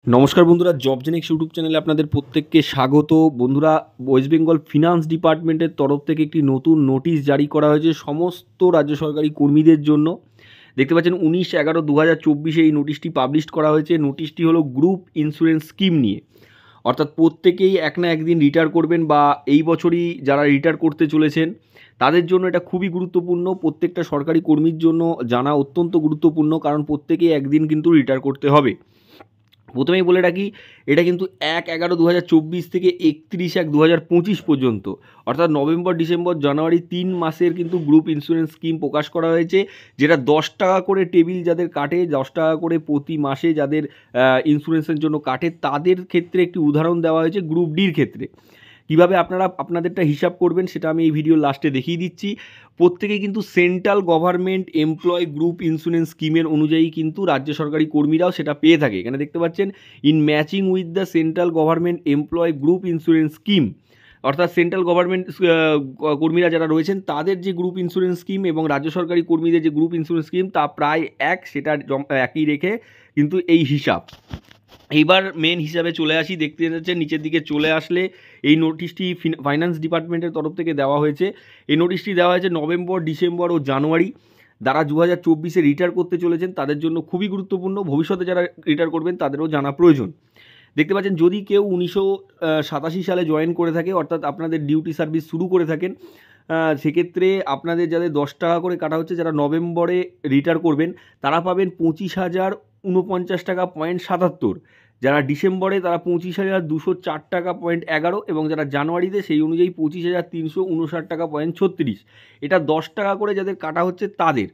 নমস্কার বন্ধুরা, জবজেনিক্স ইউটিউব চ্যানেলে আপনাদের প্রত্যেককে স্বাগত। বন্ধুরা, ওয়েস্ট বেঙ্গল ফিনান্স ডিপার্টমেন্টের তরফ থেকে একটি নতুন নোটিশ জারি করা হয়েছে সমস্ত রাজ্য সরকারি কর্মীদের জন্য। দেখতে পাচ্ছেন 19/11/2024 এই নোটিশটি পাবলিশ করা হয়েছে। নোটিশটি হলো গ্রুপ ইন্স্যুরেন্স স্কিম নিয়ে, অর্থাৎ প্রত্যেকেই এক না একদিন রিটায়ার করবেন বা এই বছরই যারা রিটায়ার করতে চলেছেন তাদের জন্য এটা খুবই গুরুত্বপূর্ণ। প্রত্যেকটা সরকারি কর্মীর জন্য জানা অত্যন্ত গুরুত্বপূর্ণ, কারণ প্রত্যেকেই একদিন কিন্তু রিটায়ার করতে হবে। প্রথমেই বলে রাখি, এটা কিন্তু 1/11/2024 থেকে 31/1/2025 পর্যন্ত, অর্থাৎ নভেম্বর, ডিসেম্বর, জানুয়ারি 3 মাসের কিন্তু গ্রুপ ইন্স্যুরেন্স স্কিম প্রকাশ করা হয়েছে, যেটা 10 টাকা করে টেবিল যাদের কাটে, 10 টাকা করে প্রতি মাসে যাদের ইন্স্যুরেন্সের জন্য কাটে, তাদের ক্ষেত্রে একটি উদাহরণ দেওয়া হয়েছে গ্রুপ ডির ক্ষেত্রে। কীভাবে আপনারা আপনাদেরটা হিসাব করবেন সেটা আমি এই ভিডিওর লাস্টে দেখিয়ে দিচ্ছি। প্রত্যেকেই কিন্তু central government employee group insurance স্কিমের অনুযায়ী কিন্তু রাজ্য সরকারি কর্মীরাও সেটা পেয়ে থাকে। এখানে দেখতে পাচ্ছেন, in matching with the central government employee group insurance scheme, অর্থাৎ সেন্ট্রাল গভর্নমেন্ট কর্মীরা যারা রয়েছেন তাদের যে গ্রুপ ইন্স্যুরেন্স স্কিম এবং রাজ্য সরকারি কর্মীদের যে গ্রুপ ইন্স্যুরেন্স স্কিম তা প্রায় এক, সেটা একই রেখে কিন্তু এই হিসাব। এইবার মেন হিসাবে চলে আসি। দেখতে যাচ্ছেন নিচের দিকে চলে আসলে এই নোটিশটি ফাইন্যান্স ডিপার্টমেন্টের তরফ থেকে দেওয়া হয়েছে। এই নোটিশটি দেওয়া হয়েছে নভেম্বর, ডিসেম্বর ও জানুয়ারি। যারা 2024-এ রিটায়ার করতে চলেছেন তাদের জন্য খুবই গুরুত্বপূর্ণ। ভবিষ্যতে যারা রিটায়ার করবেন তাদেরও জানা প্রয়োজন। দেখতে পাচ্ছেন, যদি কেউ 1987 সালে জয়েন করে থাকে, অর্থাৎ আপনাদের ডিউটি সার্ভিস শুরু করে থাকেন, সেক্ষেত্রে আপনাদের যাদের 10 টাকা করে কাটা হচ্ছে, যারা নভেম্বরে রিটায়ার করবেন তারা পাবেন 25,049 টাকা পয়েন্ট 77। যারা ডিসেম্বরে তারা 25,204 টাকা পয়েন্ট 11, এবং যারা জানুয়ারিতে সেই অনুযায়ী 25,359 টাকা পয়েন্ট 36। এটা 10 টাকা করে যাদের কাটা হচ্ছে তাদের।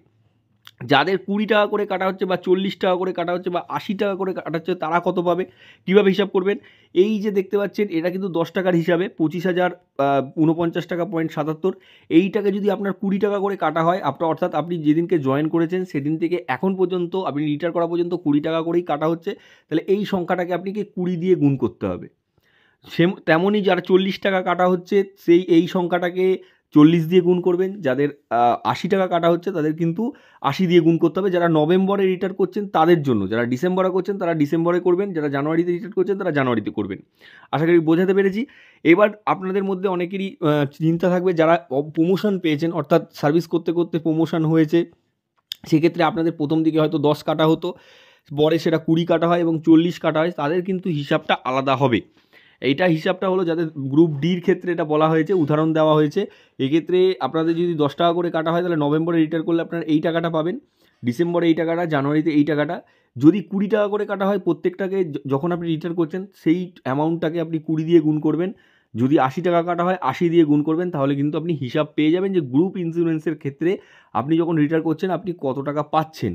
যাদের 20 টাকা করে কাটা হচ্ছে বা 40 টাকা করে কাটা হচ্ছে বা 80 টাকা করে কাটা হচ্ছে, তারা কত পাবে, কীভাবে হিসাব করবেন? এই যে দেখতে পাচ্ছেন, এটা কিন্তু 10 টাকার হিসাবে 25,049 টাকা পয়েন্ট 77। এইটাকে যদি আপনার 20 টাকা করে কাটা হয়, অর্থাৎ আপনি যেদিনকে জয়েন করেছেন সেদিন থেকে এখন পর্যন্ত আপনি রিটায়ার করা পর্যন্ত 20 টাকা করেই কাটা হচ্ছে, তাহলে এই সংখ্যাটাকে আপনাকে 20 দিয়ে গুণ করতে হবে। তেমনই যারা 40 টাকা কাটা হচ্ছে এই সংখ্যাটাকে 40 দিয়ে গুণ করবেন। যাদের 80 টাকা কাটা হচ্ছে তাদের কিন্তু 80 দিয়ে গুণ করতে হবে। যারা নভেম্বরে রিটায়ার করছেন তাদের জন্য, যারা ডিসেম্বরে করছেন তারা ডিসেম্বরে করবেন, যারা জানুয়ারিতে রিটায়ার করছেন তারা জানুয়ারিতে করবেন। আশা করি বোঝাতে পেরেছি। এবার আপনাদের মধ্যে অনেকেরই চিন্তা থাকবে, যারা প্রমোশন পেয়েছেন, অর্থাৎ সার্ভিস করতে করতে প্রমোশন হয়েছে, সেক্ষেত্রে আপনাদের প্রথম দিকে হয়তো 10 কাটা হতো, পরে সেটা 20 কাটা হয় এবং 40 কাটা হয়, তাদের কিন্তু হিসাবটা আলাদা হবে। এইটা হিসাবটা হলো যাদের গ্রুপ ডির ক্ষেত্রে এটা বলা হয়েছে, উদাহরণ দেওয়া হয়েছে। এক্ষেত্রে আপনাদের যদি 10 টাকা করে কাটা হয়, তাহলে নভেম্বরে রিটায়ার করলে আপনারা এই টাকাটা পাবেন, ডিসেম্বরে এই টাকাটা, জানুয়ারিতে এই টাকাটা। যদি 20 টাকা করে কাটা হয়, প্রত্যেকটাকে যখন আপনি রিটায়ার করছেন সেই অ্যামাউন্টটাকে আপনি 20 দিয়ে গুণ করবেন। যদি 80 টাকা কাটা হয়, 80 দিয়ে গুণ করবেন, তাহলে কিন্তু আপনি হিসাব পেয়ে যাবেন যে গ্রুপ ইন্স্যুরেন্সের ক্ষেত্রে আপনি যখন রিটায়ার করছেন আপনি কত টাকা পাচ্ছেন,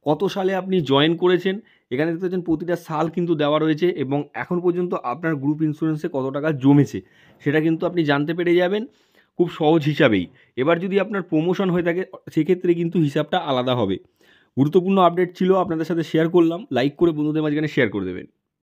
কত সালে আপনি জয়েন করেছেন। এখানে দেখতে পাচ্ছেন প্রতিটা সাল কিন্তু দেওয়া রয়েছে এবং এখন পর্যন্ত আপনার গ্রুপ ইন্স্যুরেন্সে কত টাকা জমেছে সেটা কিন্তু আপনি জানতে পেরে যাবেন খুব সহজ হিসাবেই। এবার যদি আপনার প্রমোশন হয়ে থাকে সেক্ষেত্রে কিন্তু হিসাবটা আলাদা হবে। গুরুত্বপূর্ণ আপডেট ছিল, আপনাদের সাথে শেয়ার করলাম। লাইক করে বন্ধুদের মাঝখানে শেয়ার করে দেবেন।